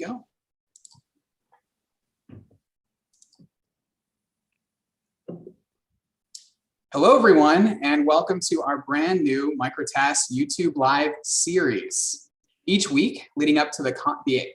go. Hello, everyone, and welcome to our brand new µTAS YouTube Live series. Each week, leading up to the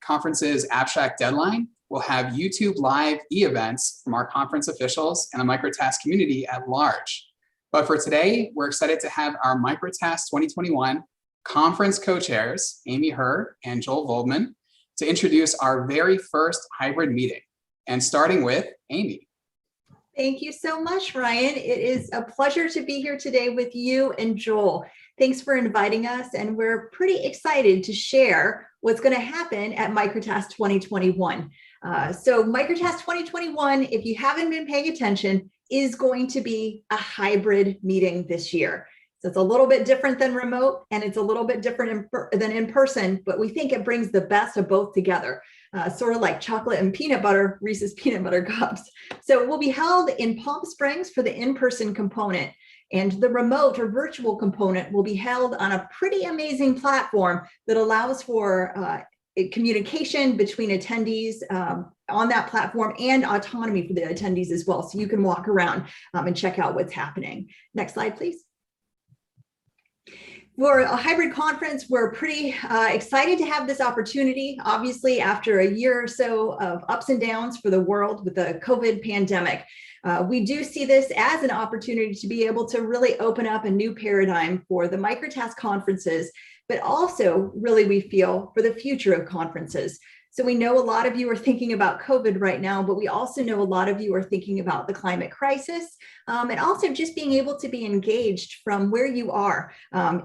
conference's abstract deadline, we'll have YouTube Live e-events from our conference officials and the µTAS community at large. But for today, we're excited to have our µTAS 2021 conference co-chairs, Amy Herr and Joel Voldman, to introduce our very first hybrid meeting. And starting with Amy. Thank you so much, Ryan. It is a pleasure to be here today with you and Joel. Thanks for inviting us, and we're pretty excited to share what's going to happen at µTAS 2021. So µTAS 2021, if you haven't been paying attention, is going to be a hybrid meeting this year. So it's a little bit different than remote, and it's a little bit different than in person, but we think it brings the best of both together. Sort of like chocolate and peanut butter, Reese's peanut butter cups. So it will be held in Palm Springs for the in-person component, and the remote or virtual component will be held on a pretty amazing platform that allows for communication between attendees on that platform, and autonomy for the attendees as well. So you can walk around and check out what's happening. Next slide, please. For a hybrid conference, we're pretty excited to have this opportunity, obviously, after a year or so of ups and downs for the world with the COVID pandemic. We do see this as an opportunity to be able to really open up a new paradigm for the µTAS conferences, but also really we feel for the future of conferences. So we know a lot of you are thinking about COVID right now, but we also know a lot of you are thinking about the climate crisis, and also just being able to be engaged from where you are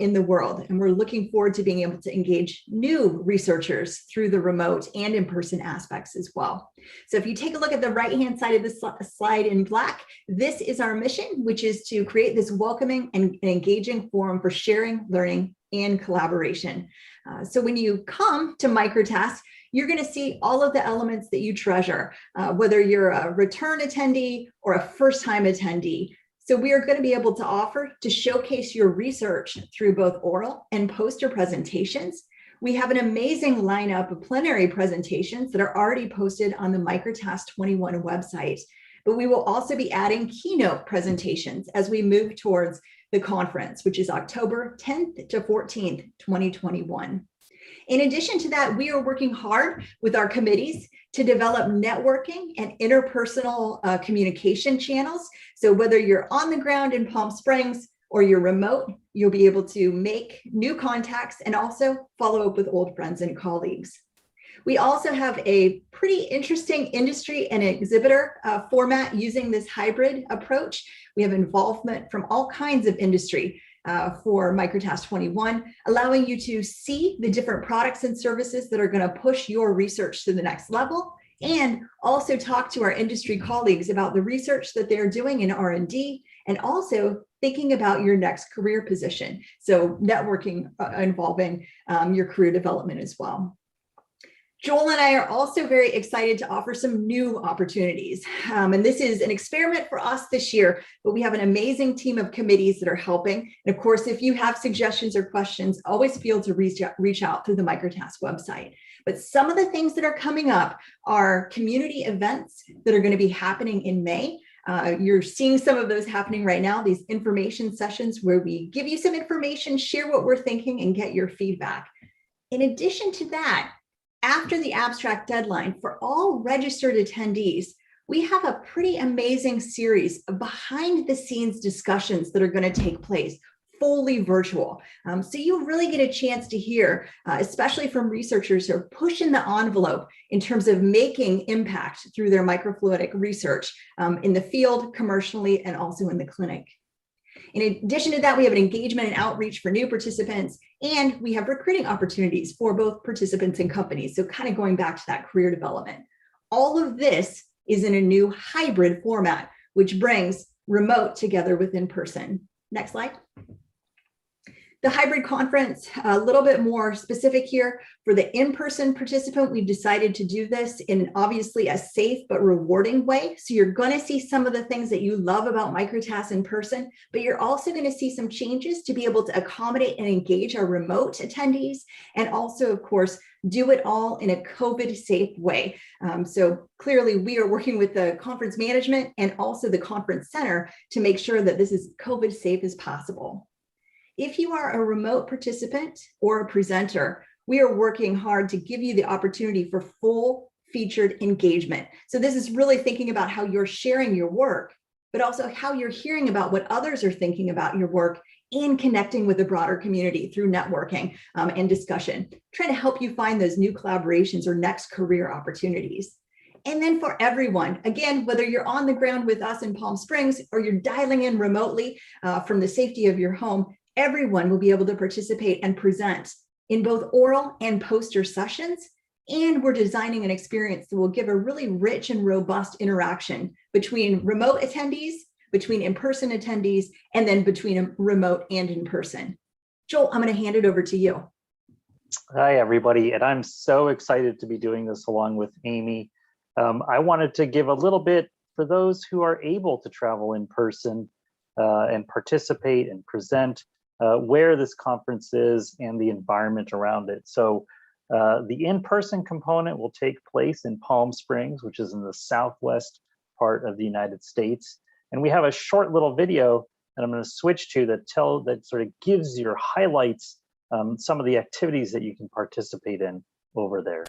in the world. And we're looking forward to being able to engage new researchers through the remote and in-person aspects as well. So if you take a look at the right-hand side of the slide in black, this is our mission, which is to create this welcoming and engaging forum for sharing, learning, and collaboration. So when you come to µTAS, you're going to see all of the elements that you treasure, whether you're a return attendee or a first-time attendee. So we are going to be able to offer to showcase your research through both oral and poster presentations. We have an amazing lineup of plenary presentations that are already posted on the µTAS 21 website, but we will also be adding keynote presentations as we move towards the conference, which is October 10th to 14th, 2021. In addition to that, we are working hard with our committees to develop networking and interpersonal communication channels. So whether you're on the ground in Palm Springs or you're remote, you'll be able to make new contacts and also follow up with old friends and colleagues. We also have a pretty interesting industry and exhibitor format using this hybrid approach. We have involvement from all kinds of industry for µTAS 21, allowing you to see the different products and services that are going to push your research to the next level, and also talk to our industry colleagues about the research that they're doing in R&D, and also thinking about your next career position. So networking involving your career development as well. Joel and I are also very excited to offer some new opportunities. And this is an experiment for us this year, but we have an amazing team of committees that are helping. And of course, if you have suggestions or questions, always feel to reach out through the µTAS website. But some of the things that are coming up are community events that are going to be happening in May. You're seeing some of those happening right now, these information sessions where we give you some information, share what we're thinking, and get your feedback. In addition to that, after the abstract deadline, for all registered attendees, we have a pretty amazing series of behind the scenes discussions that are going to take place, fully virtual. So you really get a chance to hear, especially from researchers who are pushing the envelope in terms of making impact through their microfluidic research in the field, commercially, and also in the clinic. In addition to that, we have an engagement and outreach for new participants, and we have recruiting opportunities for both participants and companies. So kind of going back to that career development. All of this is in a new hybrid format, which brings remote together with in-person. Next slide. The hybrid conference, a little bit more specific here. For the in-person participant, we've decided to do this in obviously a safe but rewarding way. So you're going to see some of the things that you love about µTAS in person, but you're also going to see some changes to be able to accommodate and engage our remote attendees, and also, of course, do it all in a COVID safe way. So clearly we are working with the conference management and also the conference center to make sure that this is COVID safe as possible. If you are a remote participant or a presenter, we are working hard to give you the opportunity for full featured engagement. So this is really thinking about how you're sharing your work, but also how you're hearing about what others are thinking about your work and connecting with the broader community through networking and discussion, trying to help you find those new collaborations or next career opportunities. And then for everyone, again, whether you're on the ground with us in Palm Springs or you're dialing in remotely from the safety of your home, everyone will be able to participate and present in both oral and poster sessions. And we're designing an experience that will give a really rich and robust interaction between remote attendees, between in-person attendees, and then between remote and in-person. Joel, I'm going to hand it over to you. Hi, everybody. And I'm so excited to be doing this along with Amy. I wanted to give a little bit for those who are able to travel in person and participate and present where this conference is and the environment around it. So the in-person component will take place in Palm Springs, which is in the southwest part of the United States. And we have a short little video that I'm going to switch to that sort of gives your highlights some of the activities that you can participate in over there.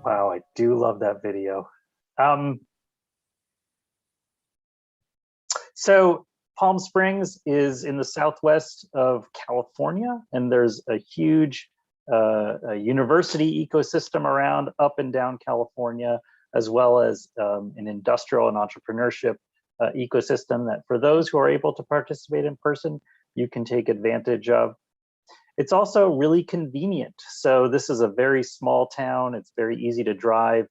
Wow, I do love that video. So Palm Springs is in the southwest of California, and there's a huge a university ecosystem around up and down California, as well as an industrial and entrepreneurship ecosystem that for those who are able to participate in person, you can take advantage of. It's also really convenient. So this is a very small town. It's very easy to drive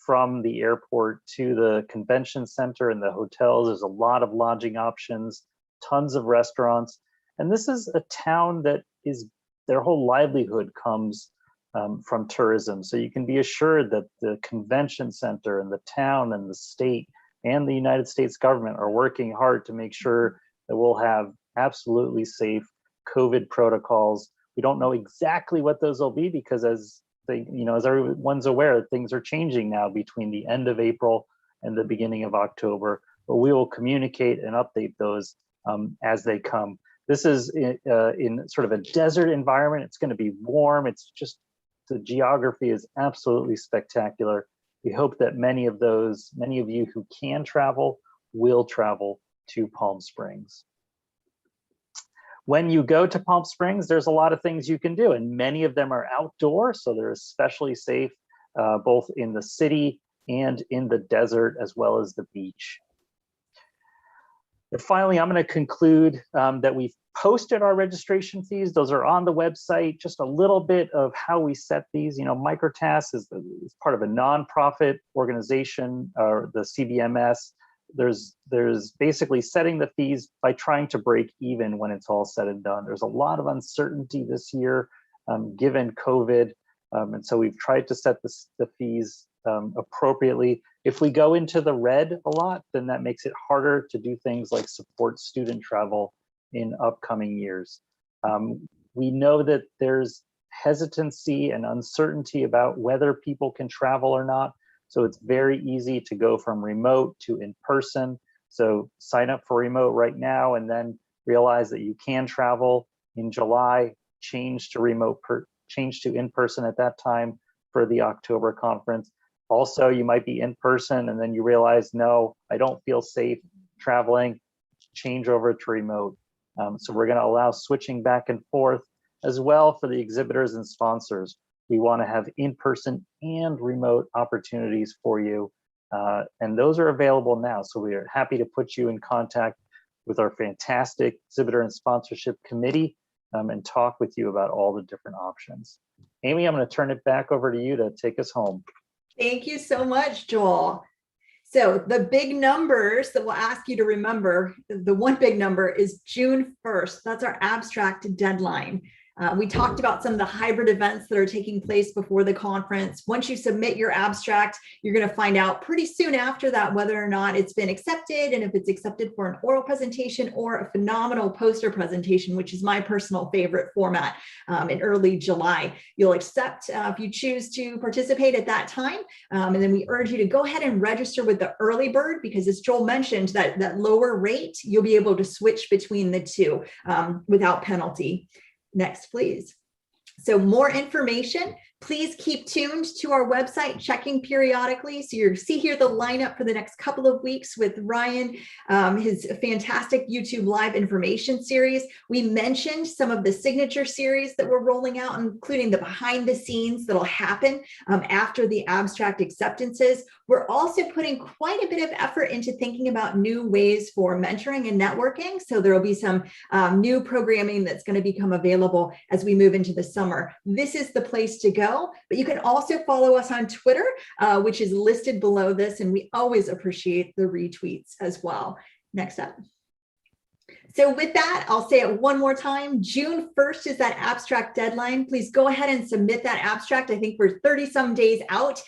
from the airport to the convention center and the hotels. There's a lot of lodging options, tons of restaurants. And this is a town that is, their whole livelihood comes from tourism. So you can be assured that the convention center and the town and the state and the United States government are working hard to make sure that we'll have absolutely safe COVID protocols. We don't know exactly what those will be because as everyone's aware, things are changing now between the end of April and the beginning of October, but we will communicate and update those as they come. This is in sort of a desert environment. It's going to be warm. It's just, the geography is absolutely spectacular. We hope that many of you who can travel will travel to Palm Springs. When you go to Palm Springs, there's a lot of things you can do, and many of them are outdoor, so they're especially safe both in the city and in the desert, as well as the beach. And finally, I'm going to conclude that we've posted our registration fees. Those are on the website. Just a little bit of how we set these. You know, µTAS is part of a nonprofit organization, or the CBMS. there's basically setting the fees by trying to break even when it's all said and done. There's a lot of uncertainty this year given COVID, and so we've tried to set the fees appropriately. If we go into the red a lot, then that makes it harder to do things like support student travel in upcoming years. We know that there's hesitancy and uncertainty about whether people can travel or not. So it's very easy to go from remote to in-person. So sign up for remote right now and then realize that you can travel in July, change to in-person at that time for the October conference. Also, you might be in person and then you realize, no, I don't feel safe traveling, change over to remote. So we're going to allow switching back and forth as well for the exhibitors and sponsors. We want to have in-person and remote opportunities for you. And those are available now. So we are happy to put you in contact with our fantastic exhibitor and sponsorship committee and talk with you about all the different options. Amy, I'm going to turn it back over to you to take us home. Thank you so much, Joel. So the big numbers that we'll ask you to remember, the one big number is June 1st. That's our abstract deadline. We talked about some of the hybrid events that are taking place before the conference. Once you submit your abstract, you're going to find out pretty soon after that whether or not it's been accepted, and if it's accepted for an oral presentation or a phenomenal poster presentation, which is my personal favorite format, in early July. You'll accept if you choose to participate at that time, and then we urge you to go ahead and register with the early bird, because as Joel mentioned, that lower rate, you'll be able to switch between the two without penalty. Next, please. So more information, please keep tuned to our website, checking periodically. So you see here the lineup for the next couple of weeks with Ryan, his fantastic YouTube live information series. We mentioned some of the signature series that we're rolling out, including the behind the scenes that'll happen after the abstract acceptances. We're also putting quite a bit of effort into thinking about new ways for mentoring and networking. So there will be some new programming that's going to become available as we move into the summer. This is the place to go, but you can also follow us on Twitter, which is listed below this, and we always appreciate the retweets as well. Next up. So with that, I'll say it one more time. June 1st is that abstract deadline. Please go ahead and submit that abstract. I think we're 30 some days out.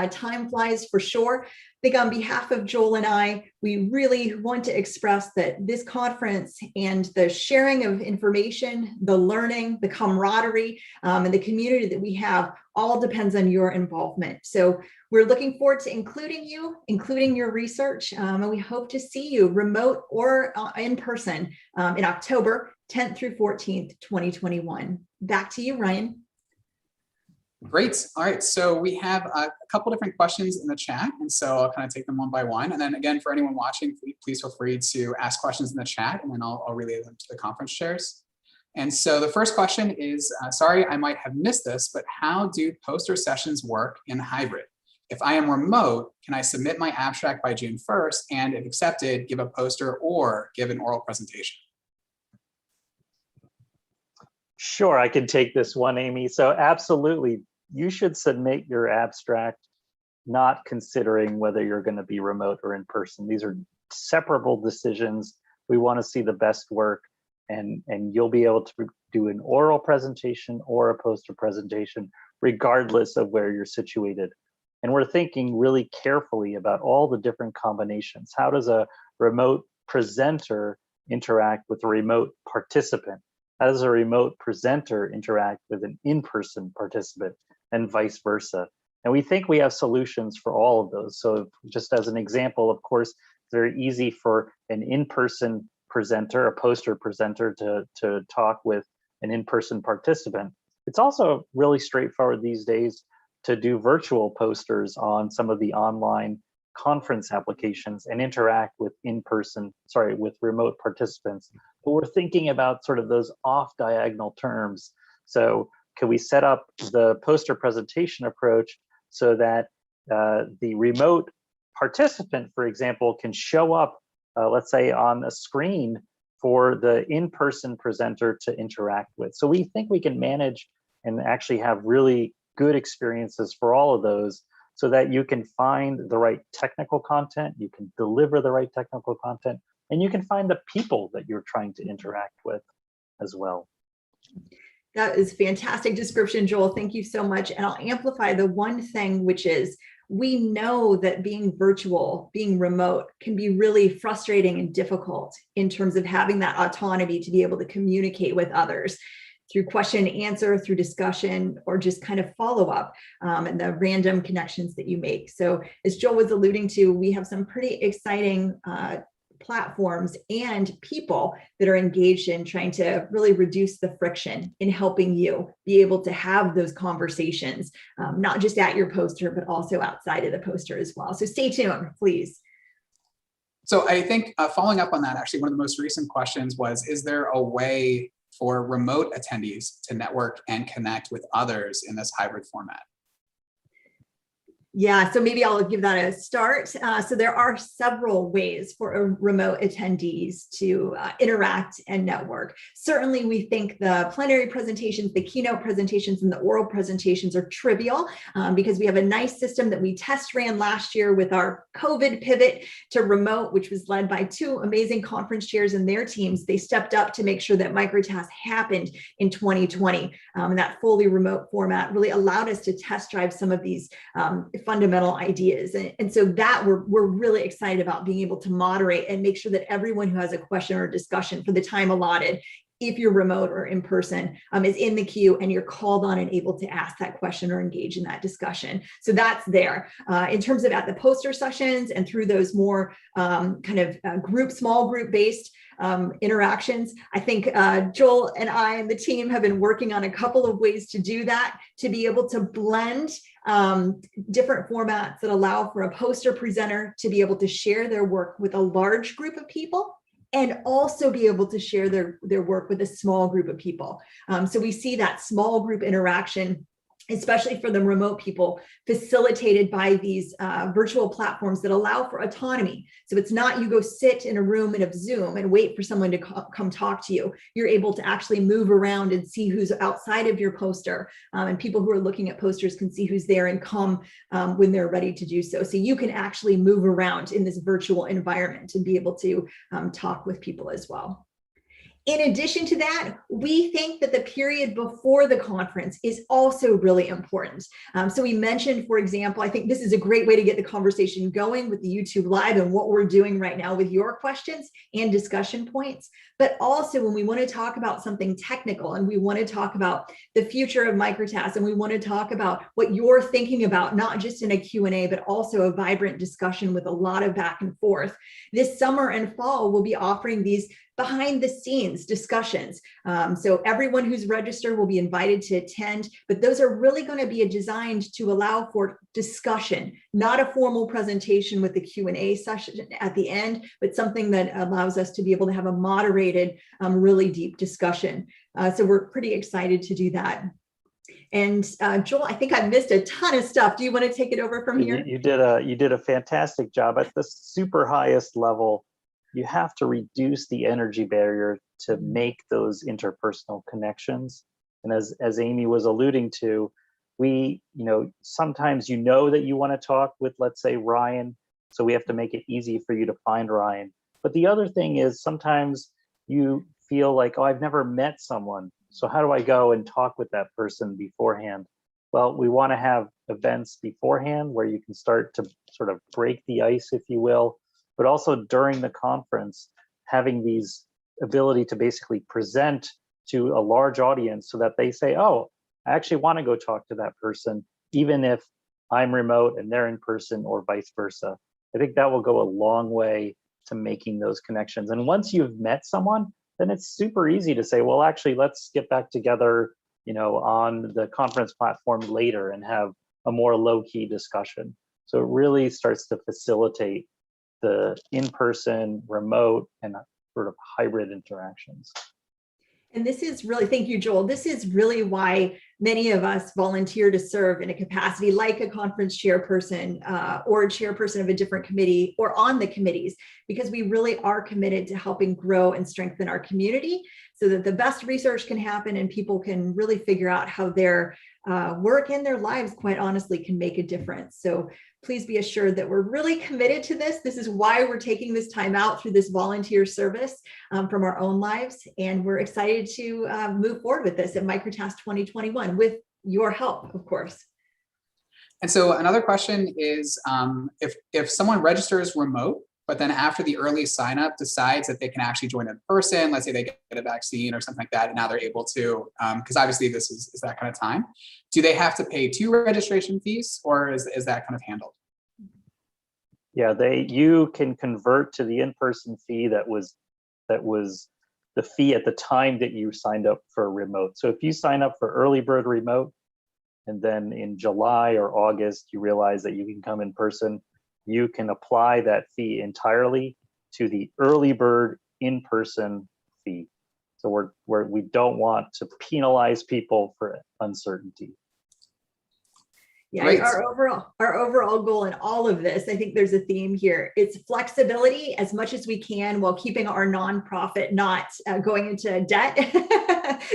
Time flies for sure. I think on behalf of Joel and I, we really want to express that this conference and the sharing of information, the learning, the camaraderie, and the community that we have all depends on your involvement. So we're looking forward to including you, including your research, and we hope to see you remote or in person in October 10th through 14th, 2021. Back to you, Ryan. Great. All right. So we have a couple different questions in the chat, and so I'll kind of take them one by one. And then again, for anyone watching, please feel free to ask questions in the chat, and then I'll relay them to the conference chairs. And so the first question is, sorry, I might have missed this, but how do poster sessions work in hybrid? If I am remote, can I submit my abstract by June 1st, and if accepted, give a poster or give an oral presentation? Sure, I can take this one, Amy. So absolutely, you should submit your abstract, not considering whether you're going to be remote or in person. These are separable decisions. We want to see the best work, and you'll be able to do an oral presentation or a poster presentation, regardless of where you're situated. And we're thinking really carefully about all the different combinations. How does a remote presenter interact with a remote participant? How does a remote presenter interact with an in-person participant, and vice versa? And we think we have solutions for all of those. So just as an example, of course, it's very easy for an in-person presenter, a poster presenter, to talk with an in-person participant. It's also really straightforward these days to do virtual posters on some of the online conference applications and interact with with remote participants. But we're thinking about sort of those off diagonal terms. So can we set up the poster presentation approach so that the remote participant, for example, can show up, let's say, on a screen for the in-person presenter to interact with? So we think we can manage and actually have really good experiences for all of those, so that you can find the right technical content, you can deliver the right technical content, and you can find the people that you're trying to interact with as well. That is fantastic description, Joel. Thank you so much. And I'll amplify the one thing, which is we know that being virtual, being remote can be really frustrating and difficult in terms of having that autonomy to be able to communicate with others through question and answer, through discussion, or just kind of follow up and the random connections that you make. So as Joel was alluding to, we have some pretty exciting platforms and people that are engaged in trying to really reduce the friction in helping you be able to have those conversations, not just at your poster, but also outside of the poster as well. So stay tuned, please. So I think following up on that, actually, one of the most recent questions was, is there a way for remote attendees to network and connect with others in this hybrid format? Yeah, so maybe I'll give that a start. So there are several ways for remote attendees to interact and network. Certainly, we think the plenary presentations, the keynote presentations, and the oral presentations are trivial because we have a nice system that we test ran last year with our COVID pivot to remote, which was led by two amazing conference chairs and their teams. They stepped up to make sure that µTAS happened in 2020. And that fully remote format really allowed us to test drive some of these fundamental ideas. And so that we're really excited about being able to moderate and make sure that everyone who has a question or discussion for the time allotted, if you're remote or in person, is in the queue and you're called on and able to ask that question or engage in that discussion. So that's there. In terms of at the poster sessions and through those more small group based interactions, I think Joel and I and the team have been working on a couple of ways to do that, to be able to blend different formats that allow for a poster presenter to be able to share their work with a large group of people and also be able to share their work with a small group of people. So we see that small group interaction, especially for the remote people, facilitated by these virtual platforms that allow for autonomy. So it's not you go sit in a room in a Zoom and wait for someone to come talk to you. You're able to actually move around and see who's outside of your poster. And people who are looking at posters can see who's there and come when they're ready to do so. So you can actually move around in this virtual environment and be able to talk with people as well. In addition to that, we think that the period before the conference is also really important. So we mentioned, for example, I think this is a great way to get the conversation going with the YouTube Live and what we're doing right now with your questions and discussion points. But also when we want to talk about something technical and we want to talk about the future of µTAS and we want to talk about what you're thinking about, not just in a Q&A, but also a vibrant discussion with a lot of back and forth. This summer and fall, we'll be offering these behind the scenes discussions. So everyone who's registered will be invited to attend, but those are really going to be designed to allow for discussion, not a formal presentation with the Q&A session at the end, but something that allows us to be able to have a moderated, really deep discussion. So we're pretty excited to do that. And Joel, I think I missed a ton of stuff. Do you want to take it over from here? You did a fantastic job at the super highest level. You have to reduce the energy barrier to make those interpersonal connections. And as Amy was alluding to, sometimes that you want to talk with, let's say, Ryan, so we have to make it easy for you to find Ryan. But the other thing is sometimes you feel like, oh, I've never met someone. So how do I go and talk with that person beforehand? Well, we want to have events beforehand where you can start to sort of break the ice, if you will, but also during the conference, having these ability to basically present to a large audience so that they say, oh, I actually want to go talk to that person, even if I'm remote and they're in person or vice versa. I think that will go a long way to making those connections. And once you've met someone, then it's super easy to say, well, actually, let's get back together, on the conference platform later and have a more low-key discussion. So it really starts to facilitate the in-person, remote, and sort of hybrid interactions. And this is really, thank you, Joel. This is really why many of us volunteer to serve in a capacity like a conference chairperson or a chairperson of a different committee or on the committees, because we really are committed to helping grow and strengthen our community so that the best research can happen and people can really figure out how their work and their lives, quite honestly, can make a difference. So please be assured that we're really committed to this. This is why we're taking this time out through this volunteer service from our own lives. And we're excited to move forward with this at µTAS 2021 with your help, of course. And so another question is, if someone registers remote, but then after the early sign up decides that they can actually join in person, let's say they get a vaccine or something like that, and now they're able to, because obviously this is that kind of time, do they have to pay 2 registration fees, or is that kind of handled? Yeah, you can convert to the in-person fee that was the fee at the time that you signed up for remote. So if you sign up for early bird remote, and then in July or August, you realize that you can come in person, you can apply that fee entirely to the early bird in-person fee. So we don't want to penalize people for uncertainty. Yeah, our overall goal in all of this, I think there's a theme here. It's flexibility as much as we can while keeping our nonprofit not going into debt.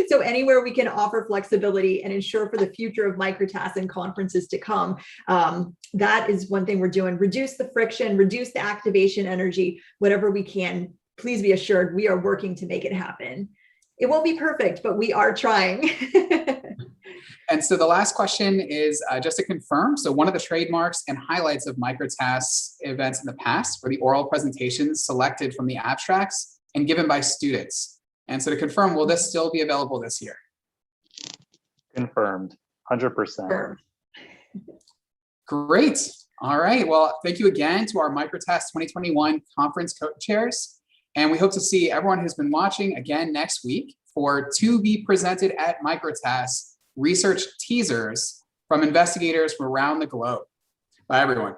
So anywhere we can offer flexibility and ensure for the future of µTAS and conferences to come, that is one thing we're doing. Reduce the friction, reduce the activation energy, whatever we can. Please be assured we are working to make it happen. It won't be perfect, but we are trying. And so the last question is just to confirm. So one of the trademarks and highlights of µTAS events in the past were the oral presentations selected from the abstracts and given by students. And so to confirm, will this still be available this year? Confirmed, 100%. Sure. Great. All right. Well, thank you again to our µTAS 2021 conference co-chairs. And we hope to see everyone who's been watching again next week for to be presented at µTAS research teasers from investigators from around the globe. Bye, everyone.